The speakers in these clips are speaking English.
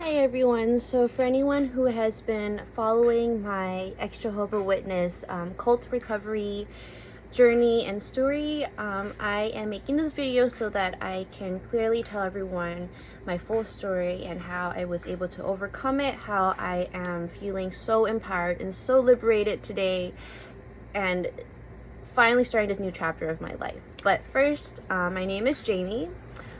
Hi everyone. So for anyone who has been following my ex-Jehovah Witness cult recovery journey and story, I am making this video so that I can clearly tell everyone my full story and how I was able to overcome it, how I am feeling so empowered and so liberated today and finally starting this new chapter of my life. But first, my name is Jamie.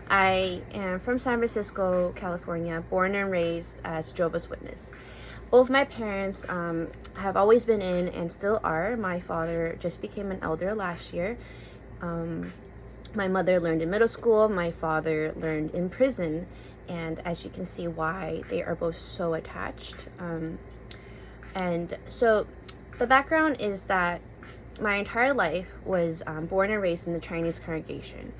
I am from San Francisco, California, born and raised as Jehovah's Witness. Both my parents have always been in and still are. My father just became an elder last year. My mother learned in middle school. My father learned in prison. And as you can see why they are both so attached. And so the background is that my entire life was born and raised in the Chinese congregation.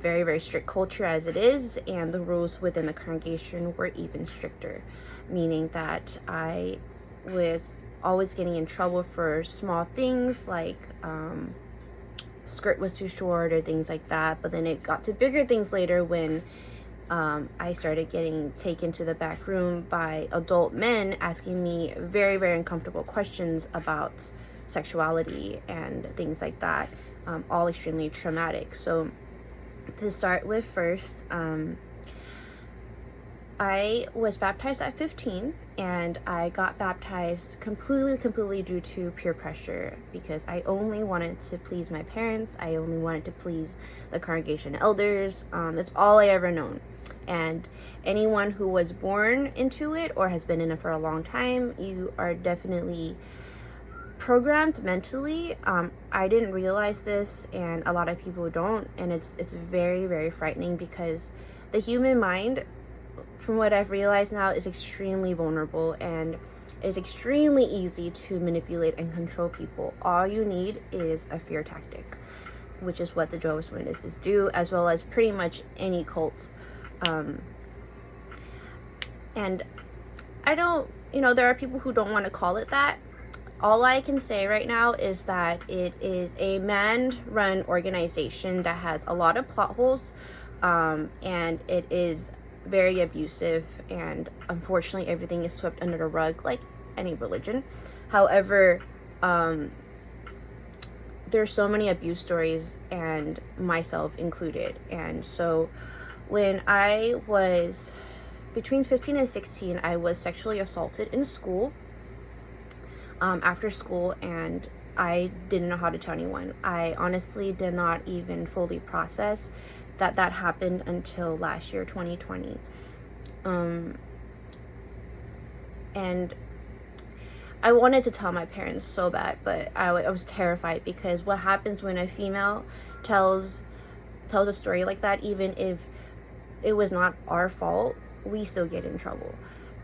Very, very strict culture as it is, and the rules within the congregation were even stricter, meaning that I was always getting in trouble for small things like skirt was too short or things like that. But then it got to bigger things later when I started getting taken to the back room by adult men asking me very, very uncomfortable questions about sexuality and things like that, all extremely traumatic. So to start with first, I was baptized at 15, and I got baptized completely due to peer pressure because I only wanted to please my parents. I only wanted to please the congregation elders. It's all I ever known. And anyone who was born into it or has been in it for a long time, you are definitely programmed mentally. I didn't realize this, and a lot of people don't, and it's very, very frightening because the human mind, from what I've realized now, is extremely vulnerable and it's extremely easy to manipulate and control people. All you need is a fear tactic, which is what the Jehovah's Witnesses do, as well as pretty much any cult. And I don't, there are people who don't want to call it that. All I can say right now is that it is a man-run organization that has a lot of plot holes, and it is very abusive, and unfortunately everything is swept under the rug like any religion. However, there's so many abuse stories, and myself included. And so when I was between 15 and 16, I was sexually assaulted in school. After school, and I didn't know how to tell anyone. I honestly did not even fully process that happened until last year, 2020. And I wanted to tell my parents so bad, but I was terrified because what happens when a female tells a story like that, even if it was not our fault, we still get in trouble.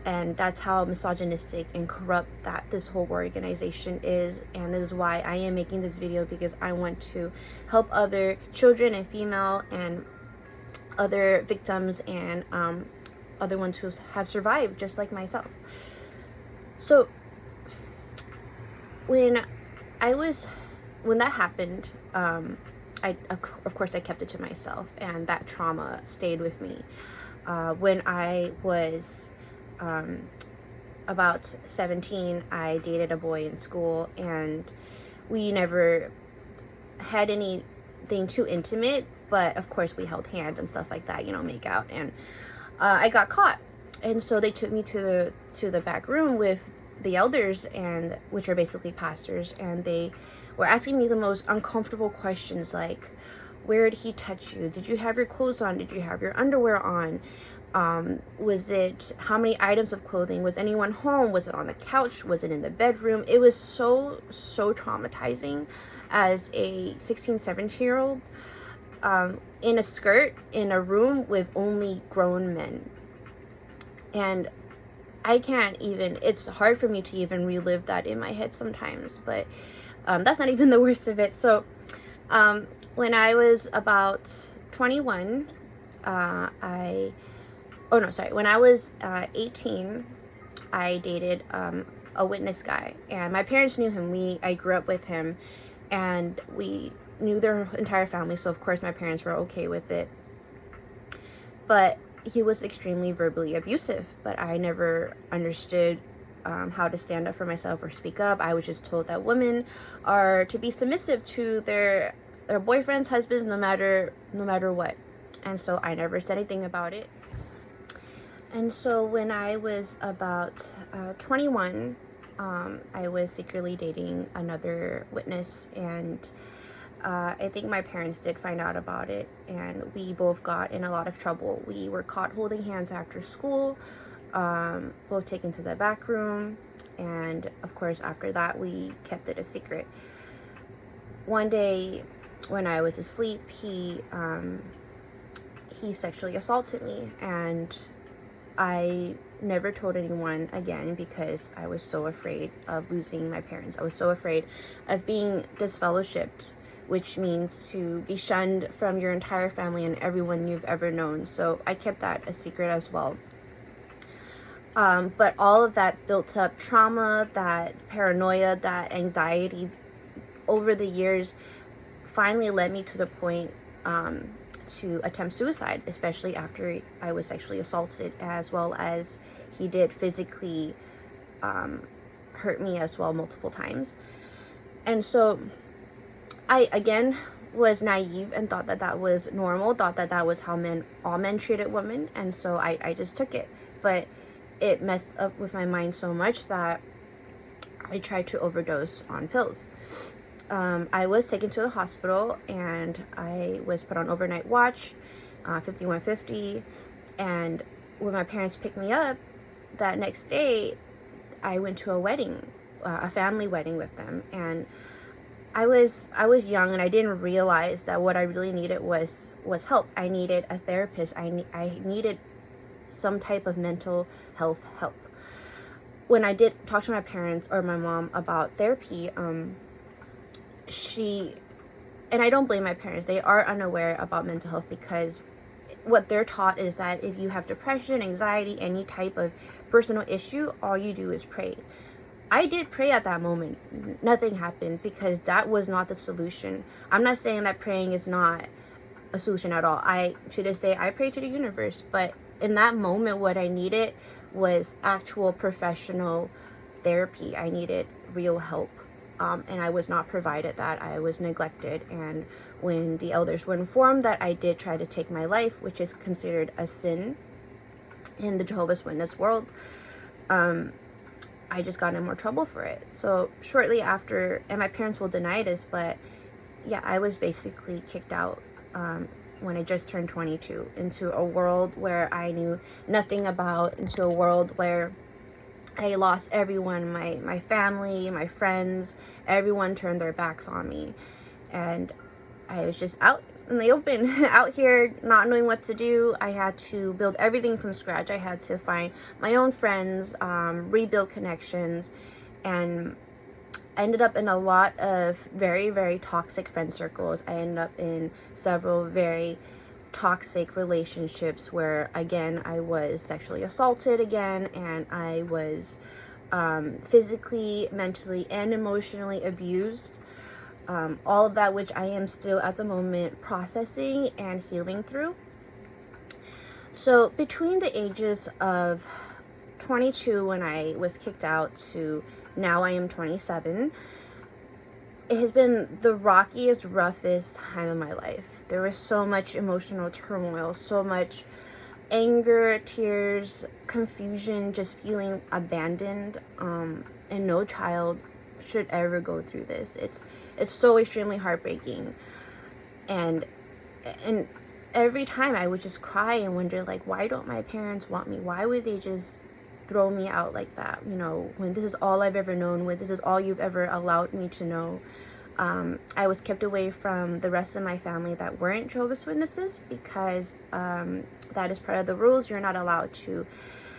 And that's how misogynistic and corrupt that this whole organization is. And this is why I am making this video, because I want to help other children and female and other victims and other ones who have survived just like myself. So when that happened, of course I kept it to myself, and that trauma stayed with me. When I was about 17, I dated a boy in school, and we never had anything too intimate, but of course we held hands and stuff like that, make out. And I got caught, and so they took me to the back room with the elders, and which are basically pastors, and they were asking me the most uncomfortable questions like, where did he touch you? Did you have your clothes on? Did you have your underwear on? Was it, how many items of clothing? Was anyone home? Was it on the couch? Was it in the bedroom? It was so traumatizing as a 16, 17-year-old in a skirt in a room with only grown men. And I can't even, it's hard for me to even relive that in my head sometimes, but that's not even the worst of it. So when I was about 21, when I was 18, I dated a witness guy, and my parents knew him. I grew up with him, and we knew their entire family, so of course my parents were okay with it. But he was extremely verbally abusive, but I never understood how to stand up for myself or speak up. I was just told that women are to be submissive to their boyfriends, husbands, no matter what. And so I never said anything about it. And so when I was about 21, I was secretly dating another witness, and I think my parents did find out about it, and we both got in a lot of trouble. We were caught holding hands after school, both taken to the back room, and of course after that we kept it a secret. One day when I was asleep, he sexually assaulted me, and I never told anyone again because I was so afraid of losing my parents. I was so afraid of being disfellowshipped, which means to be shunned from your entire family and everyone you've ever known. So I kept that a secret as well. But all of that built up trauma, that paranoia, that anxiety over the years finally led me to the point to attempt suicide, especially after I was sexually assaulted, as well as he did physically hurt me as well multiple times. And so I again was naive and thought that that was normal, thought that that was how all men treated women, and so I just took it. But it messed up with my mind so much that I tried to overdose on pills. I was taken to the hospital, and I was put on overnight watch, 5150, and when my parents picked me up that next day, I went to a wedding, a family wedding with them, and I was young, and I didn't realize that what I really needed was help. I needed a therapist. I needed some type of mental health help. When I did talk to my parents or my mom about therapy, and I don't blame my parents, they are unaware about mental health, because what they're taught is that if you have depression, anxiety, any type of personal issue, all you do is pray. I did pray at that moment. Nothing happened, because that was not the solution. I'm not saying that praying is not a solution at all. To this day, I pray to the universe, but in that moment, what I needed was actual professional therapy. I needed real help. And I was not provided that. I was neglected. And when the elders were informed that I did try to take my life, which is considered a sin in the Jehovah's Witness world, I just got in more trouble for it. So shortly after, and my parents will deny this, but yeah, I was basically kicked out when I just turned 22 into a world where I knew nothing about, into a world where I lost everyone, my family, my friends, everyone turned their backs on me. And I was just out in the open, out here not knowing what to do. I had to build everything from scratch. I had to find my own friends, rebuild connections, and I ended up in a lot of very, very toxic friend circles. I ended up in several very toxic relationships where, again, I was sexually assaulted again, and I was physically, mentally, and emotionally abused. All of that, which I am still at the moment processing and healing through. So between the ages of 22 when I was kicked out to now I am 27, it has been the rockiest, roughest time of my life. There was so much emotional turmoil, so much anger, tears, confusion, just feeling abandoned. And no child should ever go through this. It's so extremely heartbreaking. And every time I would just cry and wonder, like, why don't my parents want me? Why would they just throw me out like that, you know, when this is all I've ever known, when this is all you've ever allowed me to know. I was kept away from the rest of my family that weren't Jehovah's Witnesses, because that is part of the rules. You're not allowed to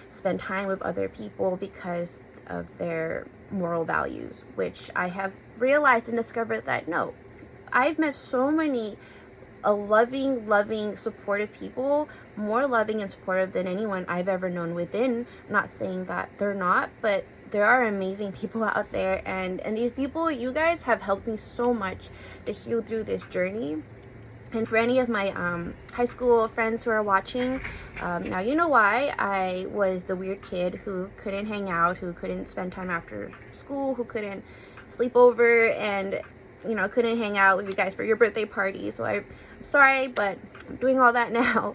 spend time with other people because of their moral values, which I have realized and discovered that no, I've met so many loving, supportive people, more loving and supportive than anyone I've ever known within. Not saying that they're not, but there are amazing people out there, and these people, you guys have helped me so much to heal through this journey. And for any of my high school friends who are watching, now you know why I was the weird kid who couldn't hang out, who couldn't spend time after school, who couldn't sleep over, and couldn't hang out with you guys for your birthday party. So I'm sorry, but I'm doing all that now.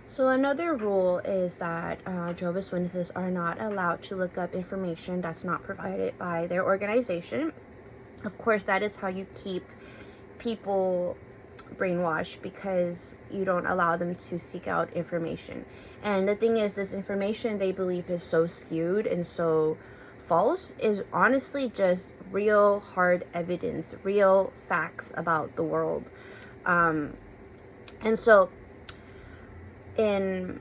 So another rule is that Jehovah's Witnesses are not allowed to look up information that's not provided by their organization. Of course, that is how you keep people brainwashed, because you don't allow them to seek out information. And the thing is, this information they believe is so skewed and so false is honestly just real hard evidence, real facts about the world. And so in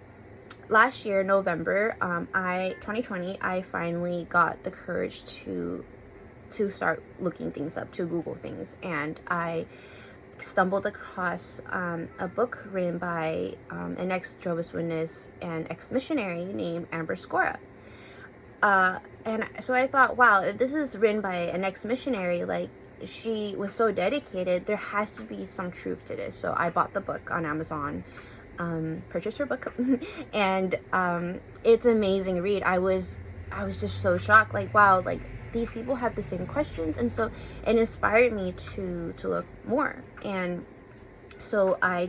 last year, November, 2020, I finally got the courage to start looking things up, to Google things, and I stumbled across a book written by an ex-Jehovah's Witness and ex-missionary named Amber Scora. And so I thought, wow, if this is written by an ex-missionary, like, she was so dedicated, there has to be some truth to this. So I bought the book on Amazon, purchased her book, and it's an amazing read. I was just so shocked, like, wow, like, these people have the same questions, and so it inspired me to look more. And so I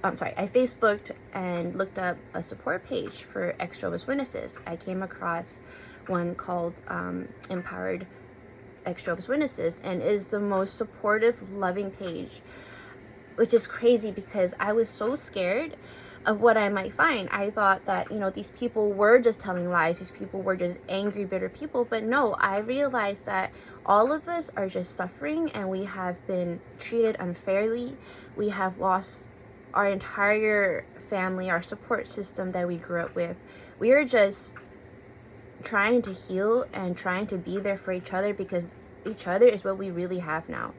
Facebooked and looked up a support page for ex-Jehovah's Witnesses. I came across one called Empowered Ex-Jehovah's Witnesses, and is the most supportive, loving page, which is crazy because I was so scared of what I might find. I thought that, these people were just telling lies, these people were just angry, bitter people, but no, I realized that all of us are just suffering, and we have been treated unfairly. We have lost our entire family, our support system that we grew up with. We are just trying to heal and trying to be there for each other, because each other is what we really have now.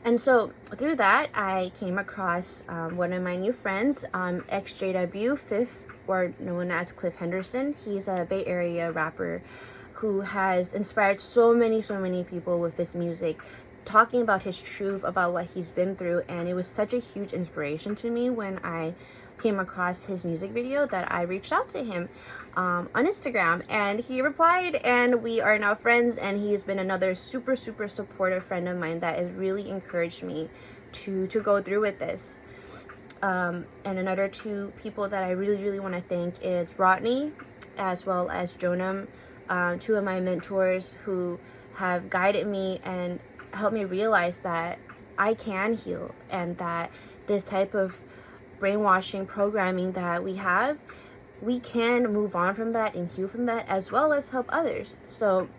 And so through that, I came across one of my new friends, XJW Fifth, or known as Cliff Henderson. He's a Bay Area rapper who has inspired so many people with his music, talking about his truth, about what he's been through. And it was such a huge inspiration to me when I came across his music video that I reached out to him on Instagram, and he replied, and we are now friends. And he's been another super supportive friend of mine that has really encouraged me to go through with this. And another two people that I really want to thank is Rodney as well as Jonam, two of my mentors who have guided me and helped me realize that I can heal, and that this type of brainwashing programming that we have, we can move on from that and heal from that, as well as help others. So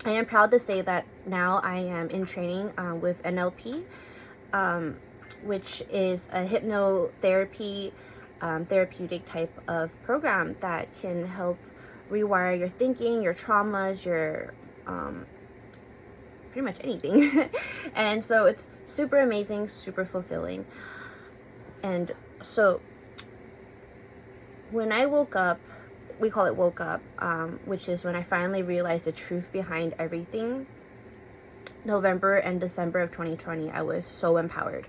I am proud to say that now I am in training with NLP, which is a hypnotherapy therapeutic type of program that can help rewire your thinking, your traumas, your pretty much anything. And so it's super amazing, super fulfilling. And so when I woke up, we call it woke up, which is when I finally realized the truth behind everything. November and December of 2020, I was so empowered.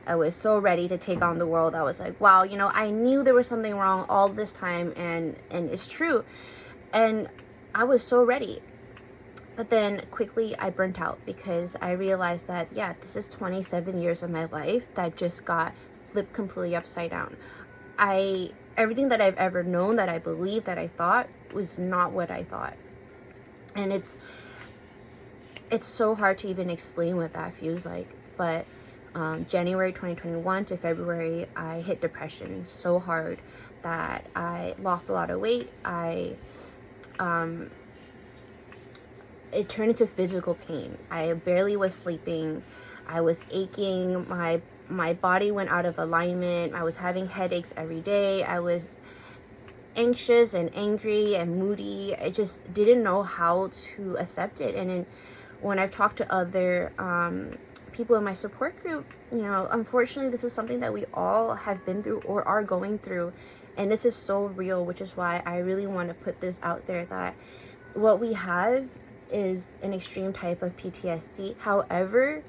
I was so ready to take on the world. I was like, wow, I knew there was something wrong all this time, and it's true. And I was so ready. But then quickly I burnt out, because I realized that, yeah, this is 27 years of my life that just got flipped completely upside down. Everything that I've ever known, that I believed, that I thought, was not what I thought. And it's so hard to even explain what that feels like. But January 2021 to February, I hit depression so hard that I lost a lot of weight. It turned into physical pain. I barely was sleeping. I was aching. My body went out of alignment. I was having headaches every day. I was anxious and angry and moody. I just didn't know how to accept it. And then when I've talked to other people in my support group, unfortunately, this is something that we all have been through or are going through. And this is so real, which is why I really want to put this out there, that what we have is an extreme type of PTSD. However,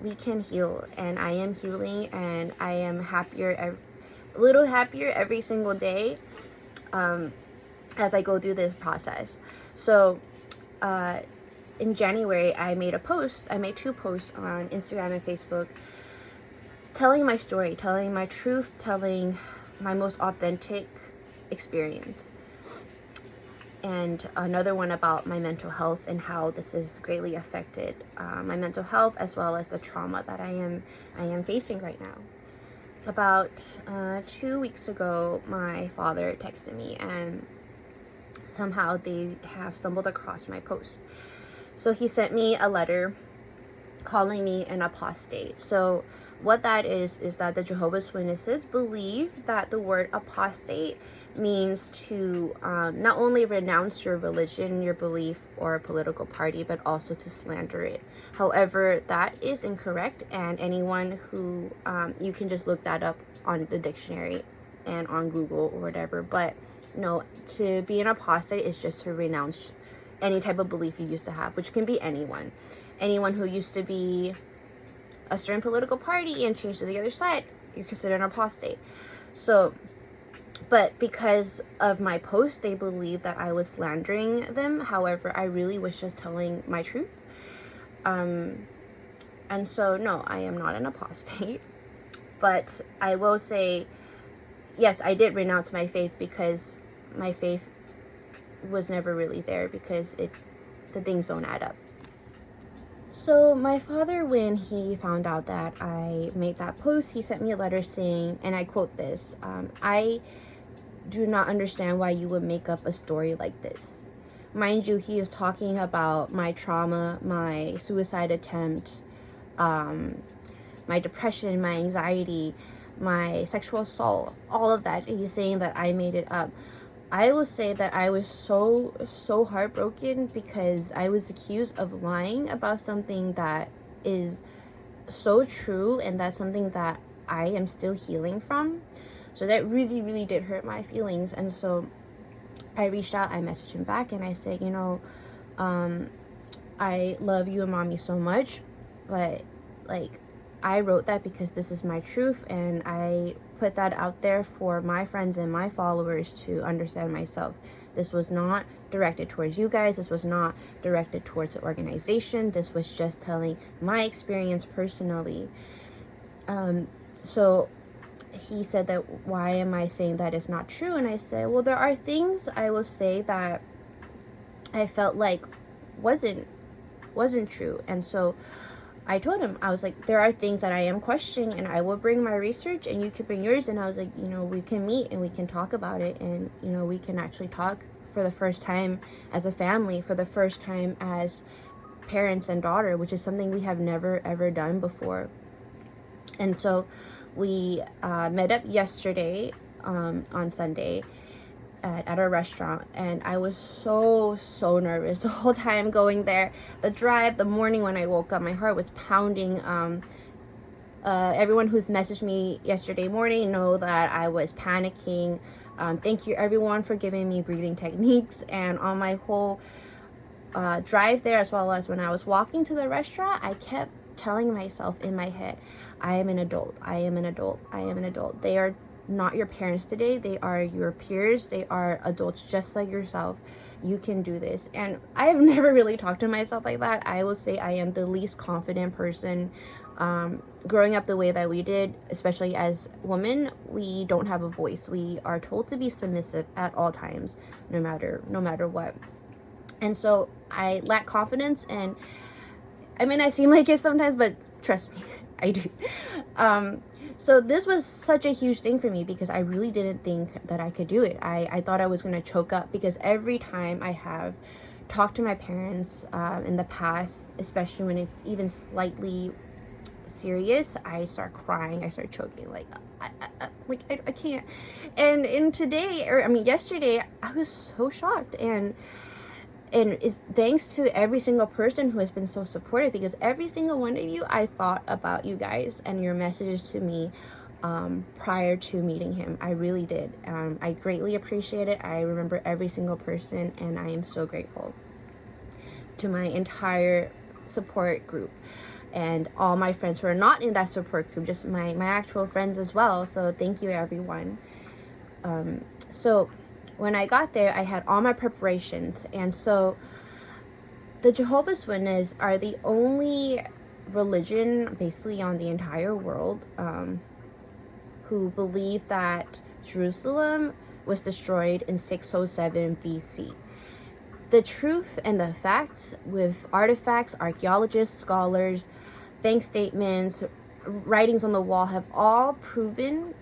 we can heal, and I am healing, and I am happier, a little happier every single day as I go through this process. So in January, I made two posts on Instagram and Facebook telling my story, telling my truth, telling my most authentic experience. And another one about my mental health and how this has greatly affected my mental health, as well as the trauma that I am facing right now. About 2 weeks ago, my father texted me, and somehow they have stumbled across my post. So he sent me a letter calling me an apostate. So what that is that the Jehovah's Witnesses believe that the word apostate means to not only renounce your religion, your belief, or a political party, but also to slander it. However, that is incorrect, and anyone who, you can just look that up on the dictionary and on Google or whatever, but no, to be an apostate is just to renounce any type of belief you used to have, which can be anyone. Anyone who used to be a certain political party and changed to the other side, you're considered an apostate. So, but because of my post, they believe that I was slandering them. However, I really was just telling my truth. And so, no, I am not an apostate. But I will say, yes, I did renounce my faith, because my faith was never really there, because the things don't add up. So my father, when he found out that I made that post, he sent me a letter saying, and I quote this, I do not understand why you would make up a story like this. Mind you, he is talking about my trauma, my suicide attempt, my depression, my anxiety, my sexual assault, all of that. He's saying that I made it up. I will say that I was so heartbroken, because I was accused of lying about something that is so true, and that's something that I am still healing from. So that really, really did hurt my feelings. And so I reached out, I messaged him back, and I said, I love you and mommy so much, but like, I wrote that because this is my truth, and I put that out there for my friends and my followers to understand myself. This was not directed towards you guys. This was not directed towards the organization. This was just telling my experience personally. So he said that, why am I saying that it's not true? And I said, well, there are things I will say that I felt like wasn't true. And so I told him, I was like, there are things that I am questioning, and I will bring my research and you can bring yours. And I was like, we can meet and we can talk about it, and we can actually talk for the first time as a family, for the first time as parents and daughter, which is something we have never ever done before. And so we met up yesterday on Sunday at our restaurant, and I was so nervous the whole time going there. The drive, the morning when I woke up, my heart was pounding. Everyone who's messaged me yesterday morning know that I was panicking. Thank you everyone for giving me breathing techniques, and on my whole drive there, as well as when I was walking to the restaurant, I kept telling myself in my head, I am an adult, I am an adult, I am an adult. They are not your parents today, they are your peers, they are adults just like yourself. You can do this. And I've never really talked to myself like that. I will say I am the least confident person. Growing up the way that we did, especially as women, we don't have a voice. We are told to be submissive at all times, no matter what. And so I lack confidence, and I mean, I seem like it sometimes, but trust me, I do. So this was such a huge thing for me, because I really didn't think that I could do it. I thought I was going to choke up, because every time I have talked to my parents in the past, especially when it's even slightly serious, I start crying, I start choking, like I can't. And yesterday, I was so shocked, and it's thanks to every single person who has been so supportive, because every single one of you, I thought about you guys and your messages to me prior to meeting him. I really did. I greatly appreciate it. I remember every single person, and I am so grateful to my entire support group, and all my friends who are not in that support group, just my actual friends as well. So thank you, everyone. So when I got there, I had all my preparations, and so the Jehovah's Witnesses are the only religion basically on the entire world who believe that Jerusalem was destroyed in 607 BC. The truth and the facts, with artifacts, archaeologists, scholars, bank statements, writings on the wall, have all proven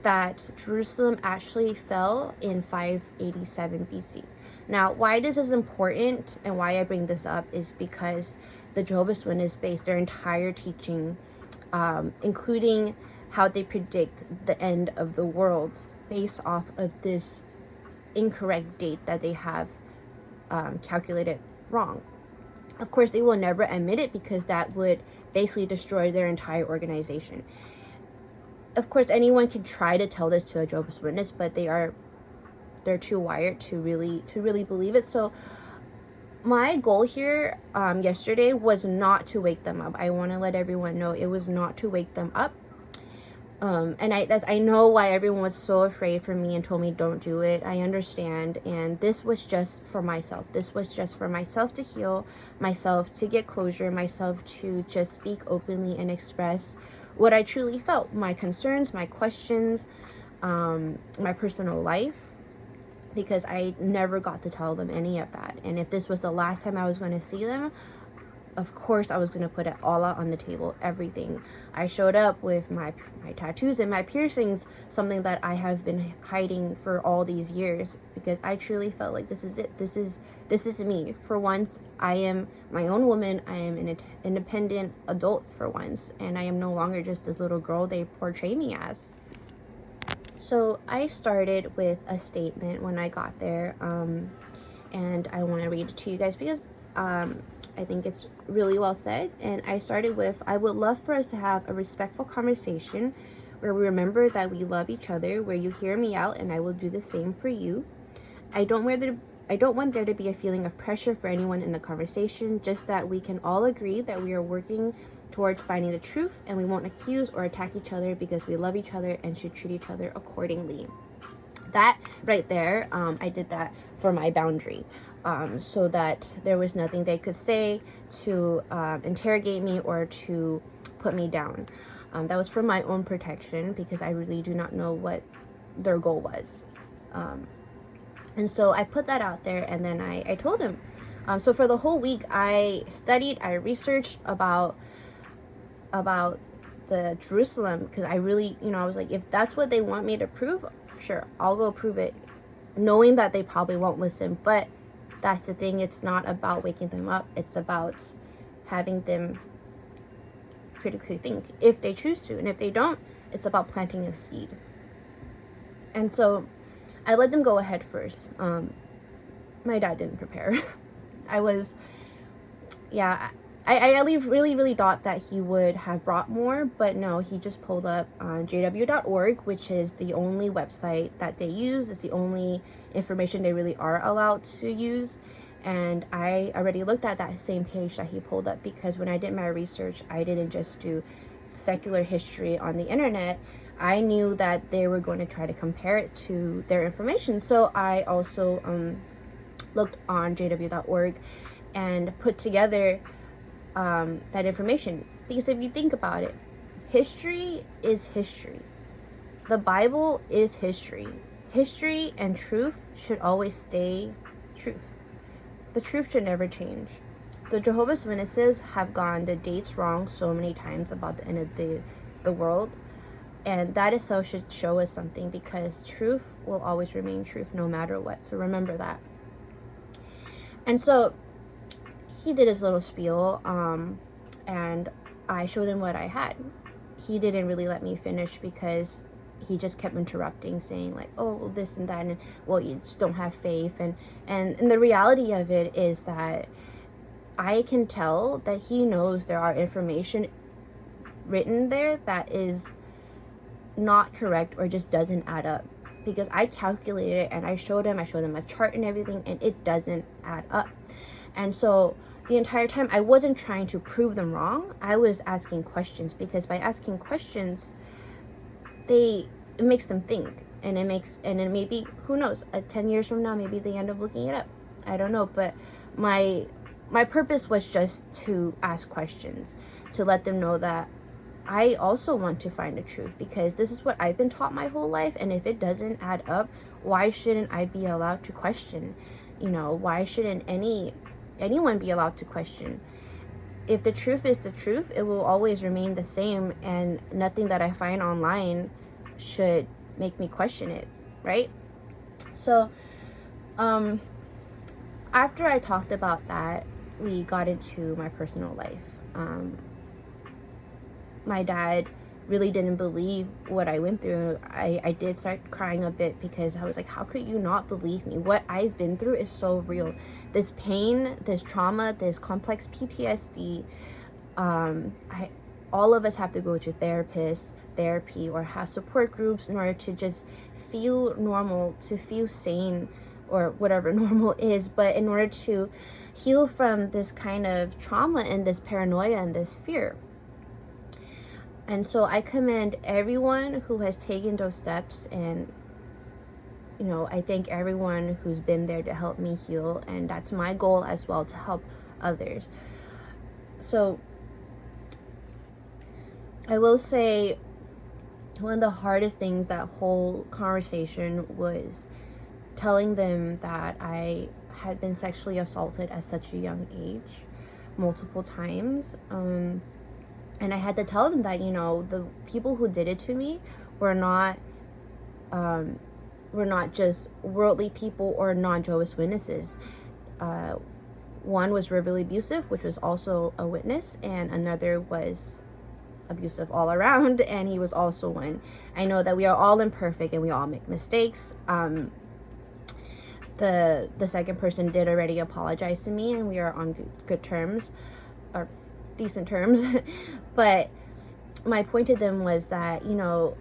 that Jerusalem actually fell in 587 BC. Now, why this is important and why I bring this up is because the Jehovah's Witnesses base their entire teaching, including how they predict the end of the world, based off of this incorrect date that they have calculated wrong. Of course, they will never admit it because that would basically destroy their entire organization. Of course, anyone can try to tell this to a Jehovah's Witness, but they're too wired to really believe it. So my goal here yesterday was not to wake them up. I want to let everyone know it was not to wake them up. And I know why everyone was so afraid for me and told me don't do it. I understand. And this was just for myself. This was just for myself to heal, myself to get closure, myself to just speak openly and express what I truly felt, my concerns, my questions, my personal life, because I never got to tell them any of that. And if this was the last time I was going to see them, of course I was going to put it all out on the table, everything. I showed up with my tattoos and my piercings, something that I have been hiding for all these years, because I truly felt like this is it. This is me. For once, I am my own woman. I am an independent adult for once, and I am no longer just this little girl they portray me as. So I started with a statement when I got there, and I want to read it to you guys because I think it's really well said. And I started with, I would love for us to have a respectful conversation where we remember that we love each other, where you hear me out and I will do the same for you. I don't want there to be a feeling of pressure for anyone in the conversation, just that we can all agree that we are working towards finding the truth, and we won't accuse or attack each other because we love each other and should treat each other accordingly. That right there, I did that for my boundary, so that there was nothing they could say to interrogate me or to put me down. That was for my own protection, because I really do not know what their goal was. And so I put that out there, and then I told them. So for the whole week, I studied, I researched about the Jerusalem, because I really, I was like, if that's what they want me to prove, sure, I'll go prove it, knowing that they probably won't listen. But that's the thing, it's not about waking them up, it's about having them critically think if they choose to, and if they don't, it's about planting a seed. And so I let them go ahead first. My dad didn't prepare. I really thought that he would have brought more, but no, he just pulled up jw.org, which is the only website that they use. It's the only information they really are allowed to use. And I already looked at that same page that he pulled up, because when I did my research, I didn't just do secular history on the internet. I knew that they were going to try to compare it to their information. So I also looked on jw.org and put together that information, because if you think about it, history is history. The Bible is history. History and truth should always stay truth. The truth should never change. The Jehovah's Witnesses have gotten the dates wrong so many times about the end of the world, and that itself should show us something, because truth will always remain truth no matter what. So remember that. And so he did his little spiel, and I showed him what I had. He didn't really let me finish, because he just kept interrupting, saying like, oh, well, this and that, and well, you just don't have faith. And the reality of it is that I can tell that he knows there are information written there that is not correct or just doesn't add up, because I calculated it and I showed him a chart and everything, and it doesn't add up. And so the entire time I wasn't trying to prove them wrong. I was asking questions, because by asking questions, it makes them think, and then maybe, who knows, 10 years from now, maybe they end up looking it up. I don't know, but my purpose was just to ask questions, to let them know that I also want to find the truth, because this is what I've been taught my whole life, and if it doesn't add up, why shouldn't I be allowed to question? Why shouldn't anyone be allowed to question? If the truth is the truth, it will always remain the same, and nothing that I find online should make me question it, right? So, after I talked about that, we got into my personal life. My dad really didn't believe what I went through. I did start crying a bit, because I was like, how could you not believe me? What I've been through is so real. This pain, this trauma, this complex PTSD, all of us have to go to therapists, therapy, or have support groups in order to just feel normal, to feel sane, or whatever normal is, but in order to heal from this kind of trauma and this paranoia and this fear. And so I commend everyone who has taken those steps, and I thank everyone who's been there to help me heal, and that's my goal as well, to help others. So I will say, one of the hardest things that whole conversation was telling them that I had been sexually assaulted at such a young age, multiple times. And I had to tell them that, the people who did it to me were not just worldly people or non-Jehovah's Witnesses. One was verbally abusive, which was also a witness, and another was abusive all around, and he was also one. I know that we are all imperfect and we all make mistakes. The second person did already apologize to me, and we are on good terms, or decent terms. But my point to them was that, you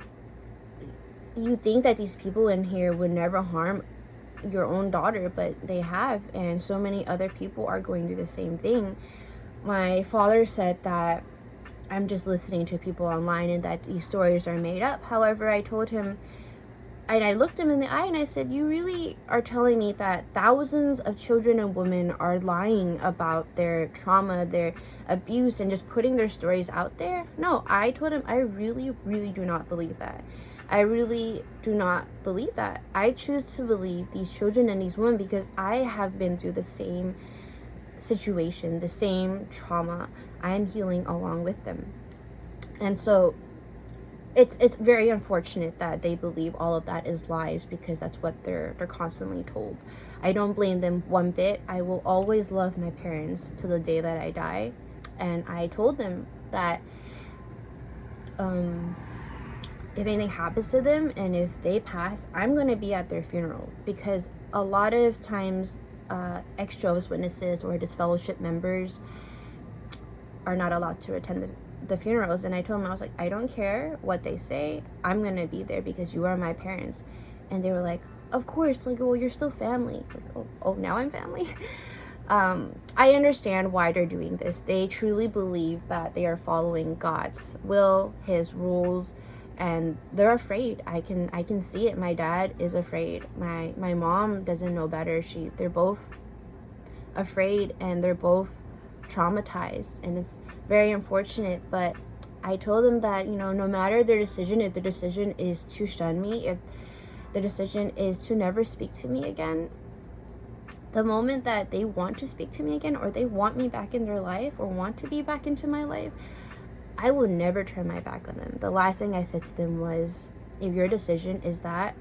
think that these people in here would never harm your own daughter, but they have, and so many other people are going through the same thing. My father said that I'm just listening to people online and that these stories are made up. However, I told him, and I looked him in the eye and I said, you really are telling me that thousands of children and women are lying about their trauma, their abuse, and just putting their stories out there? No, I told him, I really, really do not believe that. I really do not believe that. I choose to believe these children and these women because I have been through the same situation, the same trauma. I am healing along with them. And so it's very unfortunate that they believe all of that is lies, because that's what they're constantly told. I don't blame them one bit. I will always love my parents to the day that I die. And I told them that if anything happens to them and if they pass, I'm going to be at their funeral, because a lot of times ex-Jehovah's Witnesses or disfellowship members are not allowed to attend the funerals. And I told them, I was like, I don't care what they say, I'm gonna be there because you are my parents. And they were like, of course, like, well, you're still family. Like, oh now I'm family. I understand why they're doing this. They truly believe that they are following God's will, his rules, and they're afraid. I can see it. My dad is afraid. My mom doesn't know better. They're both afraid, and they're both traumatized, and it's very unfortunate. But I told them that, no matter their decision, if the decision is to shun me, if the decision is to never speak to me again, the moment that they want to speak to me again, or they want me back in their life, or want to be back into my life, I will never turn my back on them. The last thing I said to them was, if your decision is that,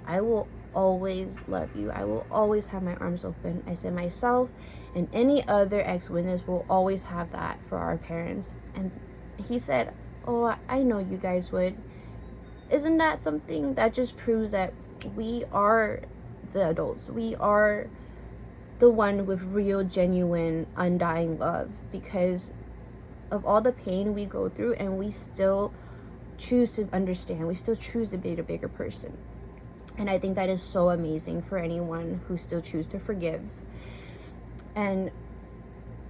I will always love you. I will always have my arms open. I said, myself and any other ex-witness will always have that for our parents. And he said, oh, I know you guys would. Isn't that something that just proves that we are the adults? We are the one with real, genuine, undying love, because of all the pain we go through, and we still choose to understand. We still choose to be the bigger person. And I think that is so amazing for anyone who still chooses to forgive. And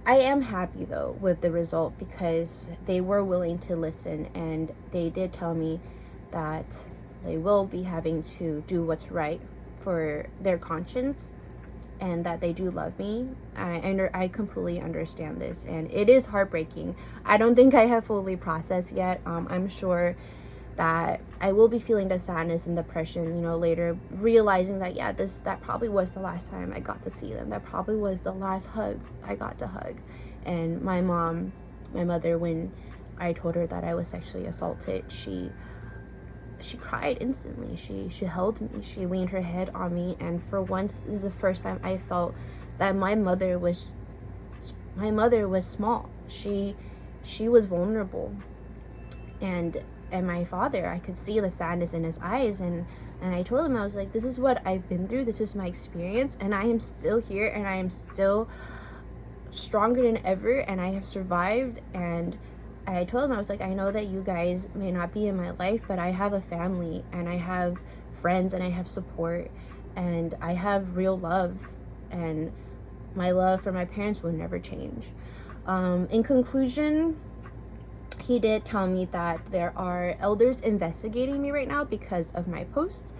I am happy though with the result, because they were willing to listen, and they did tell me that they will be having to do what's right for their conscience, and that they do love me. I completely understand this, and it is heartbreaking. I don't think I have fully processed yet. I'm sure that I will be feeling the sadness and depression, later, realizing that, yeah, that probably was the last time I got to see them. That probably was the last hug I got to hug. And my mother, when I told her that I was sexually assaulted, she cried instantly. She held me. She leaned her head on me, and for once, this is the first time I felt that my mother was small. She was vulnerable, and my father, I could see the sadness in his eyes, and I told him, I was like, this is what I've been through, this is my experience, and I am still here, and I am still stronger than ever, and I have survived. And I told him, I was like, I know that you guys may not be in my life, but I have a family, and I have friends, and I have support, and I have real love, and my love for my parents will never change. In conclusion, he did tell me that there are elders investigating me right now because of my post.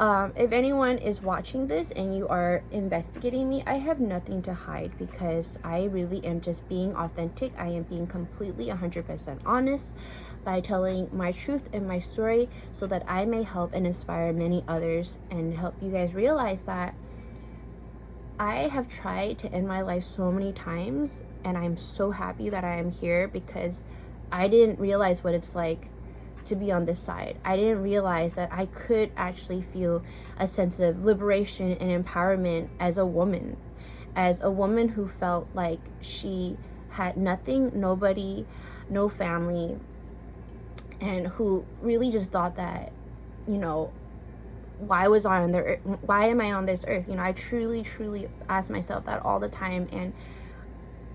If anyone is watching this and you are investigating me, I have nothing to hide, because I really am just being authentic. I am being completely 100% honest by telling my truth and my story, so that I may help and inspire many others, and help you guys realize that I have tried to end my life so many times, and I'm so happy that I am here, because I didn't realize what it's like to be on this side. I didn't realize that I could actually feel a sense of liberation and empowerment as a woman who felt like she had nothing, nobody, no family, and who really just thought that, why am I on this earth? I truly ask myself that all the time, and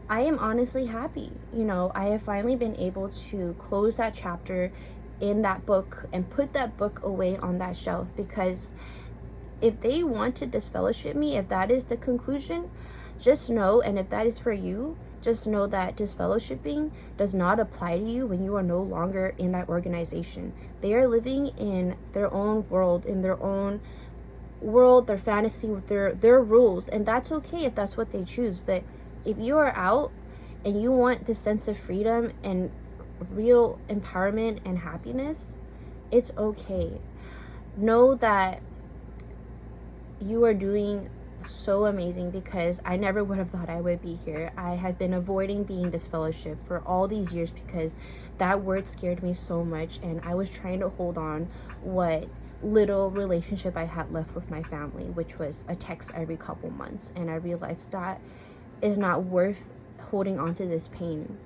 I am honestly happy. I have finally been able to close that chapter in that book and put that book away on that shelf, because if they want to disfellowship me, if that is the conclusion, just know, and if that is for you, just know that disfellowshipping does not apply to you when you are no longer in that organization. They are living in their own world, their fantasy, with their rules, and that's okay if that's what they choose. But if you are out and you want this sense of freedom and real empowerment and happiness, it's okay. Know that you are doing so amazing, because I never would have thought I would be here. I have been avoiding being disfellowshipped for all these years, because that word scared me so much, and I was trying to hold on what little relationship I had left with my family, which was a text every couple months, and I realized that is not worth holding on to this pain.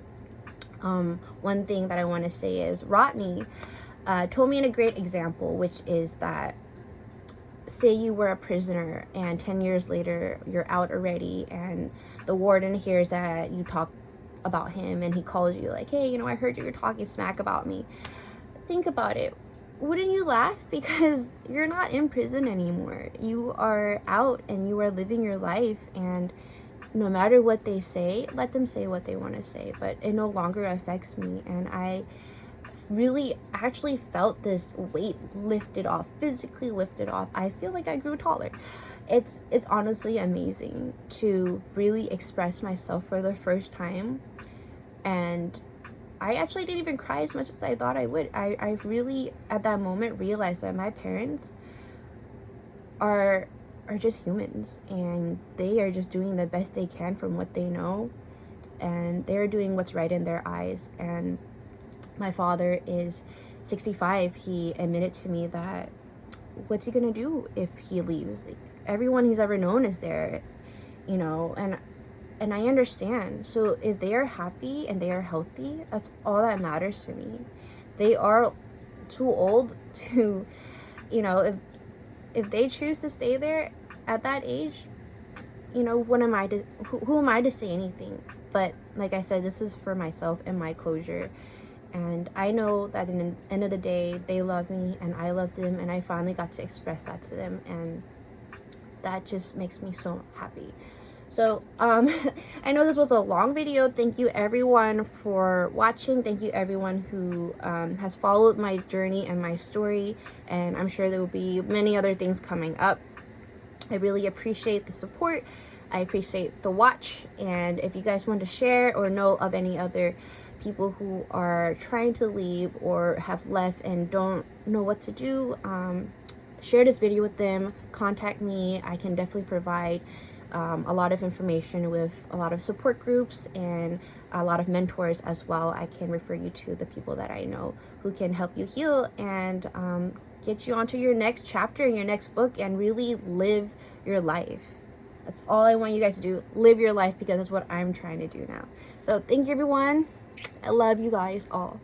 One thing that I want to say is Rodney told me in a great example, which is that, say you were a prisoner and 10 years later you're out already, and the warden hears that you talk about him, and he calls you like, hey, I heard you're talking smack about me. Think about it. Wouldn't you laugh? Because you're not in prison anymore. You are out and you are living your life, and no matter what they say, let them say what they want to say, but it no longer affects me. And I really actually felt this weight lifted off, physically lifted off. I feel like I grew taller. It's honestly amazing to really express myself for the first time, and I actually didn't even cry as much as I thought I would. I really, at that moment, realized that my parents are just humans, and they are just doing the best they can from what they know, and they're doing what's right in their eyes. And my father is 65. He admitted to me that, what's he gonna do if he leaves? Everyone he's ever known is there, and I understand. So if they are happy and they are healthy, that's all that matters to me. They are too old to, if they choose to stay there at that age, what am I to, who am I to say anything? But like I said, this is for myself and my closure. And I know that in the end of the day, they love me and I loved them, and I finally got to express that to them, and that just makes me so happy. So I know this was a long video. Thank you everyone for watching. Thank you everyone who has followed my journey and my story, and I'm sure there will be many other things coming up. I really appreciate the support. I appreciate the watch, and if you guys want to share or know of any other people who are trying to leave or have left and don't know what to do, share this video with them. Contact me. I can definitely provide a lot of information with a lot of support groups and a lot of mentors as well. I can refer you to the people that I know who can help you heal and get you onto your next chapter in your next book and really live your life. That's all I want you guys to do. Live your life, because that's what I'm trying to do now. So thank you everyone. I love you guys all.